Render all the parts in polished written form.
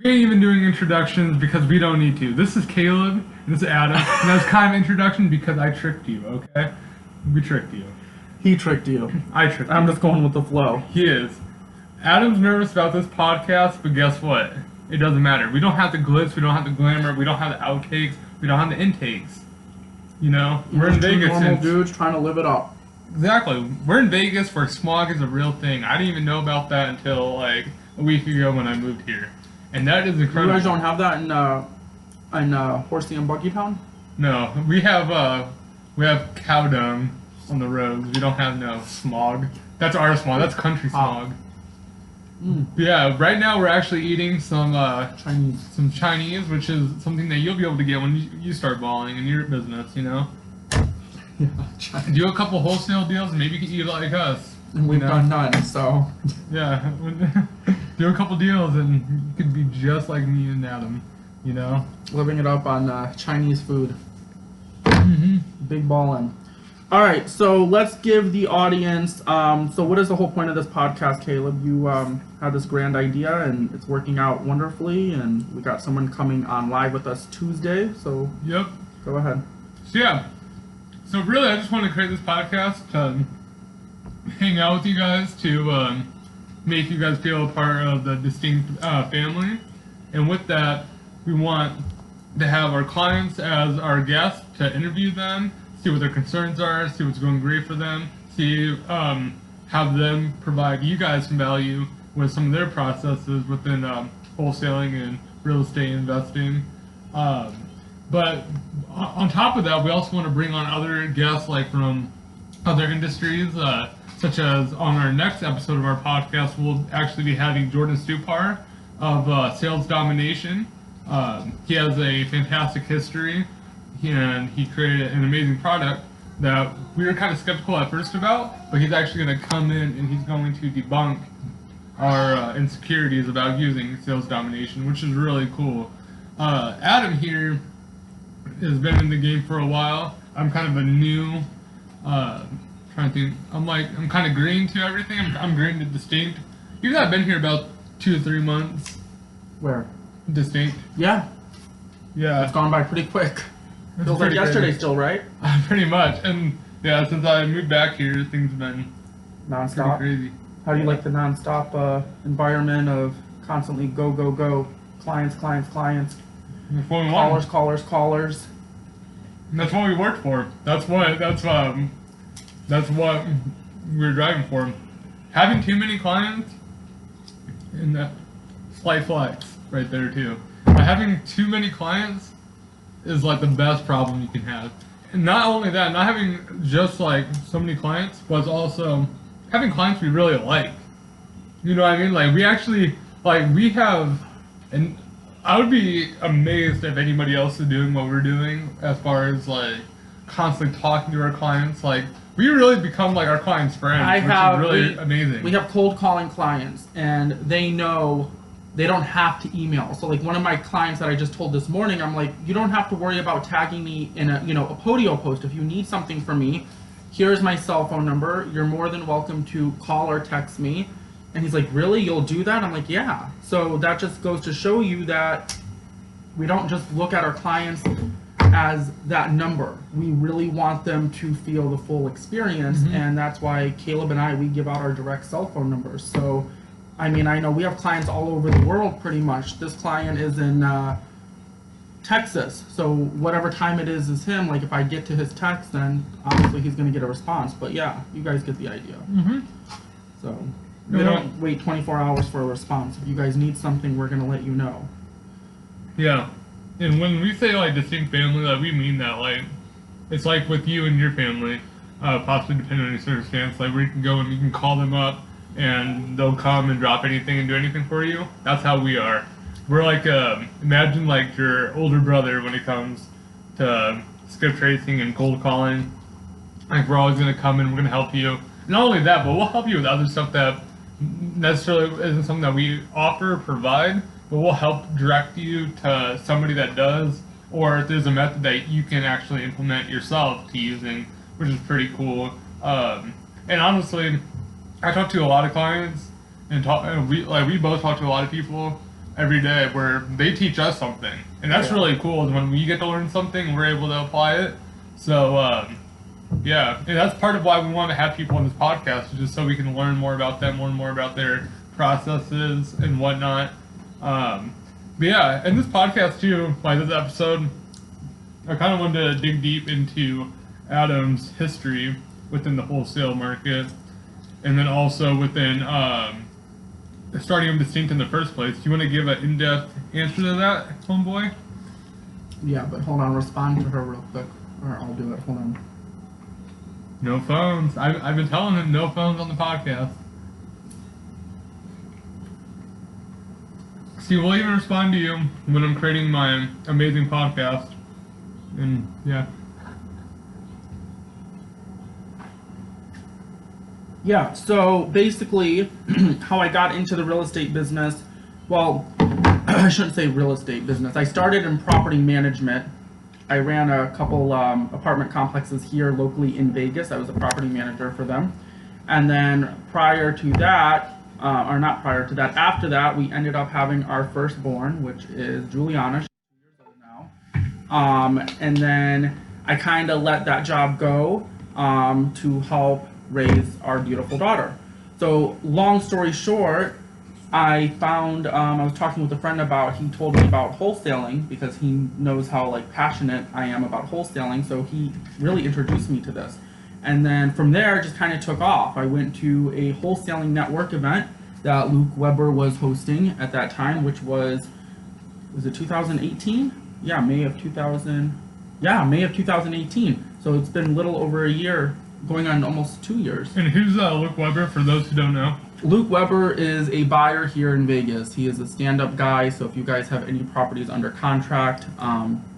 We ain't even doing introductions because we don't need to. This is Caleb, and this is Adam, and that's kind of introduction because I tricked you, okay? We tricked you. He tricked you. I tricked I'm you. just going with the flow. He is. Adam's nervous about this podcast, but guess what? It doesn't matter. We don't have the glitz, we don't have the glamour, we don't have the outtakes, we don't have the intakes. You know? We're in Vegas. Normal dudes trying to live it up. Exactly. We're in Vegas where smog is a real thing. I didn't even know about that until like a week ago when I moved here. And that is incredible. You guys don't have that in Horsey and Buggy Town? No, we have cow dung on the roads. We don't have no smog. That's our smog. That's country smog. Yeah, right now we're actually eating some Chinese, which is something that you'll be able to get when you start balling in your business. You know. Yeah. Do a couple wholesale deals, and maybe you can eat like us. And we've done none, so. Yeah. Do a couple deals, and you could be just like me and Adam. You know. Living it up on Chinese food. Mm-hmm. Big ballin'. All right, so let's give the audience. So, what is the whole point of this podcast, Caleb? You had this grand idea, and it's working out wonderfully. And we got someone coming on live with us Tuesday. So, Yep. Go ahead. So yeah. So really, I just want to create this podcast to hang out with you guys, to make you guys feel a part of the distinct family, and with that, we want to have our clients as our guests to interview them, see what their concerns are, see what's going great for them, see have them provide you guys some value with some of their processes within wholesaling and real estate investing. But on top of that, we also want to bring on other guests like from other industries, such as on our next episode of our podcast, we'll actually be having Jordan Stupar of Sales Domination. He has a fantastic history, and he created an amazing product that we were kind of skeptical at first about, but he's actually going to come in and he's going to debunk our insecurities about using Sales Domination, which is really cool. Adam here has been in the game for a while. I'm kind of a new, trying to think, I'm kind of green to everything. I'm green to distinct. Even though I've been here about 2 to 3 months. Where? Distinct. Yeah. Yeah. It's gone by pretty quick. Feels like yesterday still, right? Pretty much. And yeah, since I moved back here, things have been non-stop. crazy. How do you like the non-stop environment of constantly go, go, go, clients, clients, clients, callers? And that's what we worked for. That's what we were driving for. Having too many clients, and that slight flex right there too. Having too many clients is like the best problem you can have. And not only that, not having just like so many clients, but it's also having clients we really like. You know what I mean? Like we actually, like we have, and I would be amazed if anybody else is doing what we're doing as far as like constantly talking to our clients. Like we really become like our clients' friends, which is really amazing. We have cold calling clients, and they know they don't have to email. So like one of my clients that I just told this morning, I'm like, you don't have to worry about tagging me in a Podio post. If you need something from me, here's my cell phone number. You're more than welcome to call or text me. And he's like, really? You'll do that? I'm like, yeah. So that just goes to show you that we don't just look at our clients as that number. We really want them to feel the full experience. Mm-hmm. And that's why Caleb and we give out our direct cell phone numbers. So I mean, I know we have clients all over the world pretty much. This client is in Texas, so whatever time it is him. Like if I get to his text, then obviously he's going to get a response. But yeah, you guys get the idea. Mm-hmm. So we don't wait 24 hours for a response. If you guys need something, we're going to let you know. Yeah, and when we say like distinct family, like we mean that like it's like with you and your family, possibly depending on your circumstance, like where you can go and you can call them up and they'll come and drop anything and do anything for you. That's how we are. We're like, imagine like your older brother when it comes to skip tracing and cold calling. Like we're always going to come and we're going to help you. Not only that, but we'll help you with other stuff that necessarily isn't something that we offer or provide, but we'll help direct you to somebody that does, or if there's a method that you can actually implement yourself to using, which is pretty cool. And honestly, I talk to a lot of clients, and we both talk to a lot of people, every day where they teach us something, and that's really cool. Is when we get to learn something, we're able to apply it. So yeah, and that's part of why we want to have people on this podcast, just so we can learn more about them, learn more about their processes and whatnot. But yeah, and this podcast too, like this episode, I kind of wanted to dig deep into Adam's history within the wholesale market, and then also within starting him distinct in the first place. Do you want to give an in-depth answer to that, homeboy? Yeah, but hold on, respond to her real quick, or I'll do it. Hold on. No phones. I've been telling him no phones on the podcast. See, we'll even respond to you when I'm creating my amazing podcast. And yeah. Yeah, so basically, how I got into the real estate business, well, I shouldn't say real estate business. I started in property management. I ran a couple apartment complexes here locally in Vegas. I was a property manager for them. And then prior to that, or not prior to that, after that, we ended up having our firstborn, which is Juliana. She's 2 years old now. And then I kind of let that job go to help raise our beautiful daughter. So long story short, I found, I was talking with a friend he told me about wholesaling because he knows how like passionate I am about wholesaling. So he really introduced me to this. And then from there, it just kind of took off. I went to a wholesaling network event that Luke Weber was hosting at that time, which was it 2018? Yeah, May of 2018. So it's been a little over a year, going on almost 2 years. And who's Luke Weber, for those who don't know? Luke Weber is a buyer here in Vegas. He is a stand-up guy, so if you guys have any properties under contract,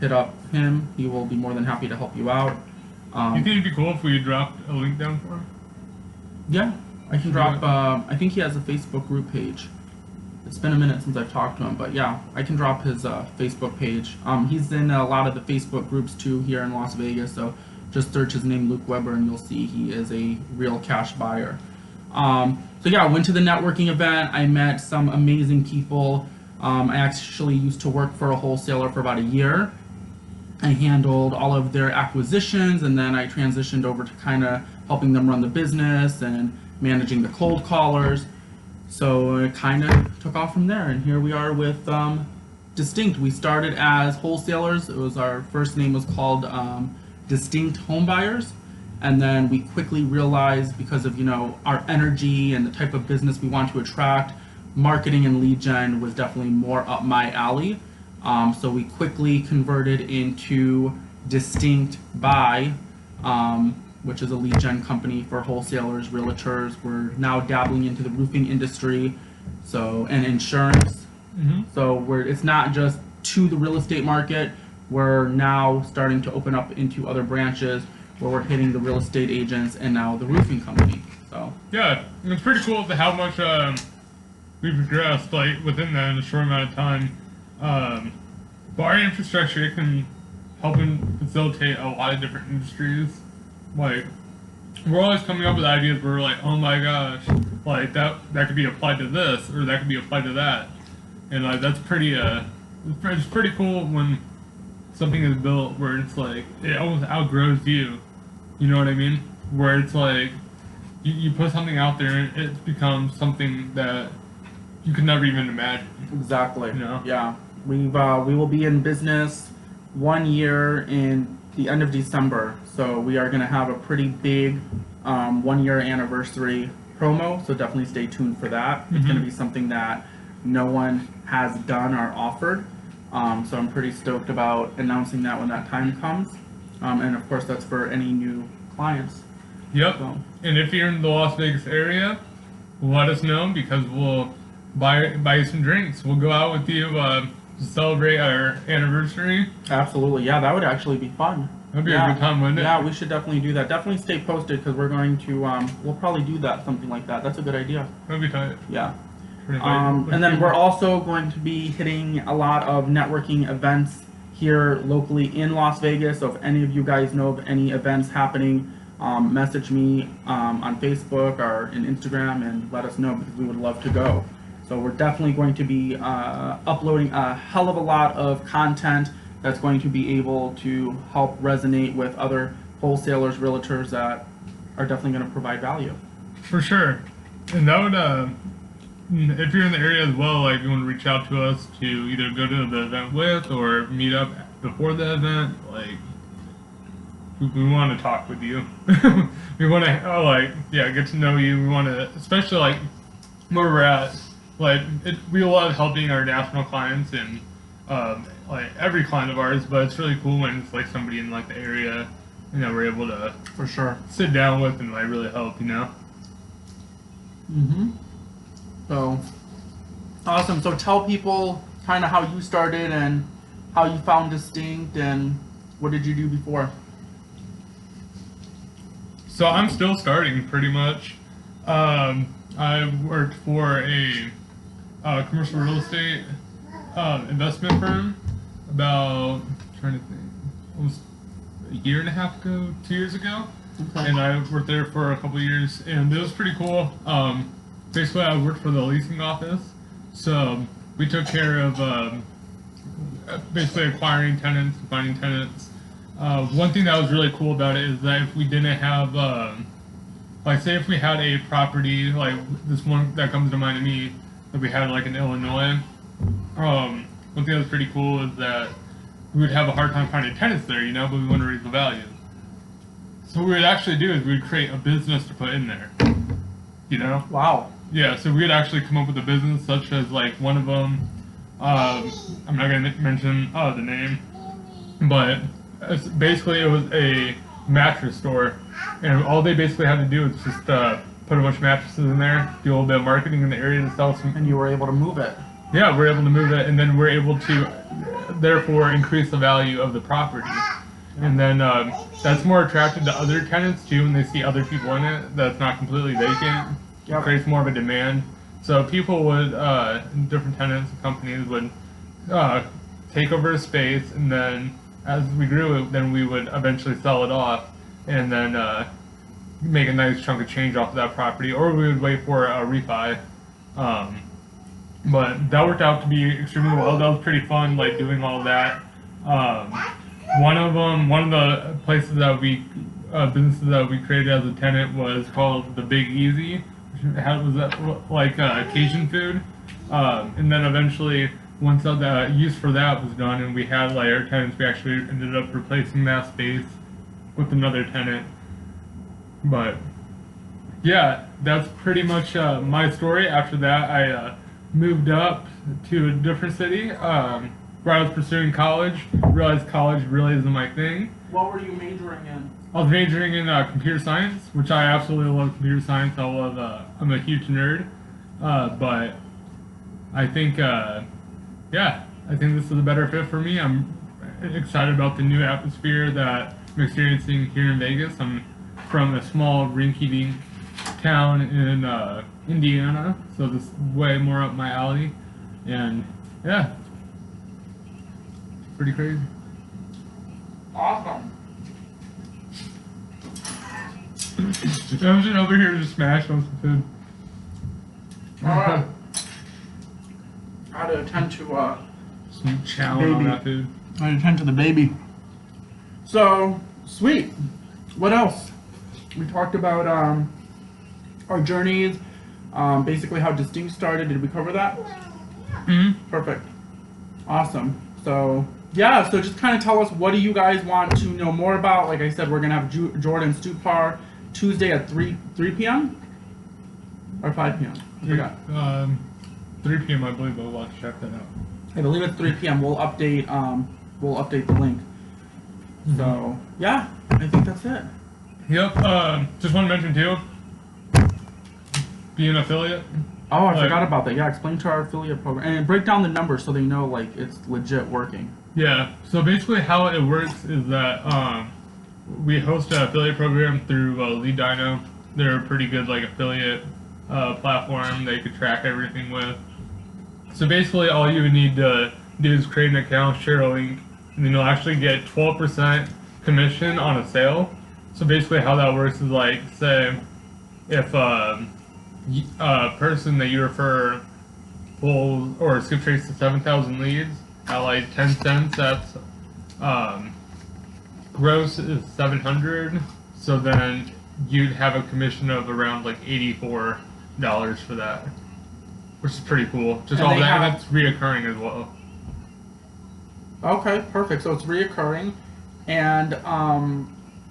hit up him. He will be more than happy to help you out. You think it'd be cool if we dropped a link down for him? Yeah, I can drop, I think he has a Facebook group page. It's been a minute since I've talked to him, but yeah, I can drop his Facebook page. He's in a lot of the Facebook groups too here in Las Vegas, so just search his name, Luke Weber, and you'll see he is a real cash buyer. So yeah, I went to the networking event. I met some amazing people. I actually used to work for a wholesaler for about a year. I handled all of their acquisitions, and then I transitioned over to kind of helping them run the business and managing the cold callers. So it kind of took off from there, and here we are with Distinct. We started as wholesalers. It was our first name was called Distinct Home Buyers, and then we quickly realized, because of our energy and the type of business we want to attract, marketing and lead gen was definitely more up my alley. So we quickly converted into Distinct Buy, which is a lead gen company for wholesalers, realtors. We're now dabbling into the roofing industry, and insurance. Mm-hmm. So it's not just to the real estate market. We're now starting to open up into other branches where we're hitting the real estate agents and now the roofing company. So yeah, it's pretty cool how much we've progressed like within that in a short amount of time. But our infrastructure can help and facilitate a lot of different industries. Like, we're always coming up with ideas where we're like, oh my gosh, like that could be applied to this, or that could be applied to that. And like that's it's pretty cool when something is built where it's like it almost outgrows you. You know what I mean? Where it's like you put something out there and it becomes something that you could never even imagine. Exactly. Yeah. We will be in business 1 year in the end of December, so we are going to have a pretty big 1 year anniversary promo. So definitely stay tuned for that. Mm-hmm. It's going to be something that no one has done or offered. So I'm pretty stoked about announcing that when that time comes. And of course, that's for any new clients. Yep. So. And if you're in the Las Vegas area, let us know, because we'll buy you some drinks. We'll go out with you to celebrate our anniversary. Absolutely. Yeah, that would actually be fun. That'd be a good time, wouldn't it? Yeah, we should definitely do that. Definitely stay posted, because we're going to, we'll probably do that, something like that. That's a good idea. That'd be tight. Yeah. And then we're also going to be hitting a lot of networking events here locally in Las Vegas. So if any of you guys know of any events happening, message me on Facebook or in Instagram and let us know, because we would love to go. So we're definitely going to be uploading a hell of a lot of content that's going to be able to help resonate with other wholesalers, realtors that are definitely going to provide value. For sure. And that would, if you're in the area as well, like you want to reach out to us to either go to the event with or meet up before the event, like we want to talk with you. We want to, get to know you. We want to, especially like where we're at, we love helping our national clients and like every client of ours, but it's really cool when it's like somebody in like the area, we're able to For sure. sit down with and like really help, So awesome. So tell people kind of how you started and how you found Distinct and what did you do before? So I'm still starting pretty much. I worked for a commercial real estate investment firm about, trying to think, almost a year and a half ago, 2 years ago. Okay. And I worked there for a couple of years, and it was pretty cool. Basically, I worked for the leasing office, so we took care of basically acquiring tenants, finding tenants. One thing that was really cool about it is that if we didn't have, say if we had a property, like this one that comes to mind to me, that we had like in Illinois, one thing that was pretty cool is that we would have a hard time finding tenants there, but we want to raise the value. So what we would actually do is we would create a business to put in there, Wow. Yeah, so we would actually come up with a business such as like one of them, I'm not going to mention the name, but basically it was a mattress store, and all they basically had to do was just put a bunch of mattresses in there, do a little bit of marketing in the area to sell some. And you were able to move it. Yeah, we're able to move it, and then we're able to therefore increase the value of the property. And then that's more attractive to other tenants too when they see other people in it that's not completely vacant. Yep. It creates more of a demand. So people would, different tenants and companies would take over a space, and then as we grew it, then we would eventually sell it off and then make a nice chunk of change off of that property, or we would wait for a refi. But that worked out to be extremely well. That was pretty fun, like doing all that. One of the places that businesses that we created as a tenant was called the Big Easy, which was that like Cajun food. And then eventually, once the use for that was done, and we had like our tenants, we actually ended up replacing that space with another tenant. But yeah, that's pretty much my story. After that, I moved up to a different city where I was pursuing college. Realized college really isn't my thing. What were you majoring in? I was majoring in computer science, which I absolutely love computer science. I'm a huge nerd, but I think I think this is a better fit for me. I'm excited about the new atmosphere that I'm experiencing here in Vegas. I'm from a small rinky-dink town in Indiana, so this is way more up my alley, and yeah, pretty crazy. Awesome. I'm just over here just smashing on some food. Alright. I had to attend to Some chowing on that food. I had to attend to the baby. So sweet. What else? We talked about our journeys, basically how Distinct started. Did we cover that? Mm-hmm. Perfect. Awesome. So yeah, so just kind of tell us, what do you guys want to know more about? Like I said, we're gonna have Jordan Stupar Tuesday at 3 p.m. or 5 p.m. I forgot. 3 p.m. I believe. I'll have to check that out. I believe it's 3 p.m. We'll update the link. So yeah, I think that's it. Yep. Just want to mention too, being an affiliate. Oh, I forgot about that. Yeah, explain to our affiliate program and break down the numbers so they know like it's legit working. Yeah. So basically, how it works is that we host an affiliate program through Lead Dino. They're a pretty good like affiliate platform they could track everything with. So basically, all you would need to do is create an account, share a link, and then you'll actually get 12% commission on a sale. So basically, how that works is like, say, if a person that you refer pull or skip trace to 7,000 leads at like 10 cents. That's gross is 700. So then you'd have a commission of around like $84 for that, which is pretty cool. Just And all they that, and have- that's reoccurring as well. Okay, perfect. So it's reoccurring, and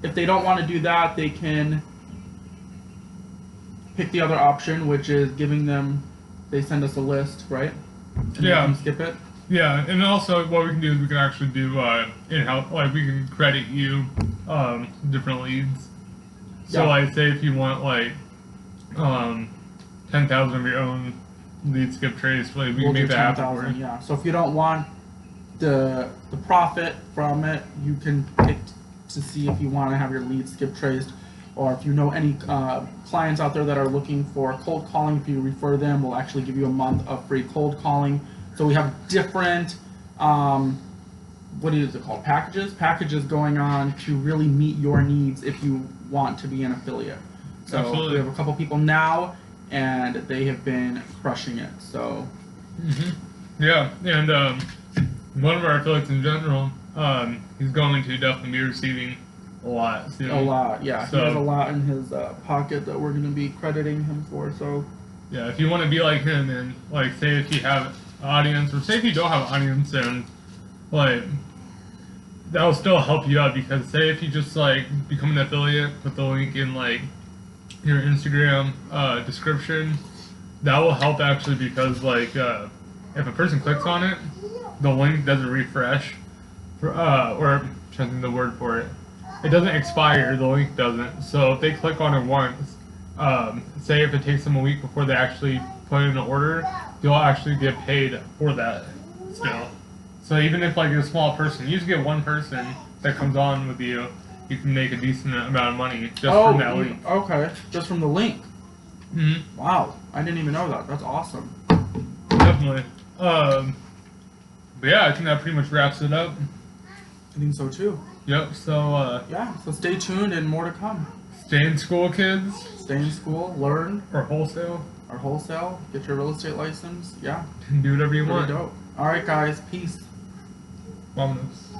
if they don't want to do that, they can pick the other option, which is giving them. They send us a list, right? And Yeah. they can skip it. Yeah, and also what we can do is we can actually do in-house, like we can credit you different leads. So Yeah. like say if you want like 10,000 of your own lead skip trace, like we We'll can do make that happen for 10,000. you. Yeah. So if you don't want the profit from it, you can pick to see if you want to have your lead skip traced, or if you know any clients out there that are looking for cold calling. If you refer them, we'll actually give you a month of free cold calling. So we have different what is it called, packages going on to really meet your needs if you want to be an affiliate. So Absolutely. we have a couple people now, and they have been crushing it. So Yeah, and one of our affiliates in general, he's going to definitely be receiving a lot soon. a lot, yeah. So- He has a lot in his pocket that we're going to be crediting him for. So Yeah, if you want to be like him and like say if you have an audience or say if you don't have an audience and like that'll still help you out because say if you just like become an affiliate, put the link in like your Instagram description, that will help actually because like if a person clicks on it, the link doesn't refresh for or I'm trying to think of the word for it. It doesn't expire, the link doesn't. So if they click on it once, say if it takes them a week before they actually put in an order, you'll actually get paid for that still. So even if like you're a small person, you just get one person that comes on with you, you can make a decent amount of money just from that link. okay, just from the link. Mm-hmm. Wow, I didn't even know that. That's awesome. Definitely. But yeah, I think that pretty much wraps it up. I think so too. Yep, so Yeah, so stay tuned and more to come. stay in school, kids, Stay in school, learn or wholesale, our wholesale, get your real estate license. Yeah, and do whatever you pretty want. dope. All right, guys, peace. Vámonos.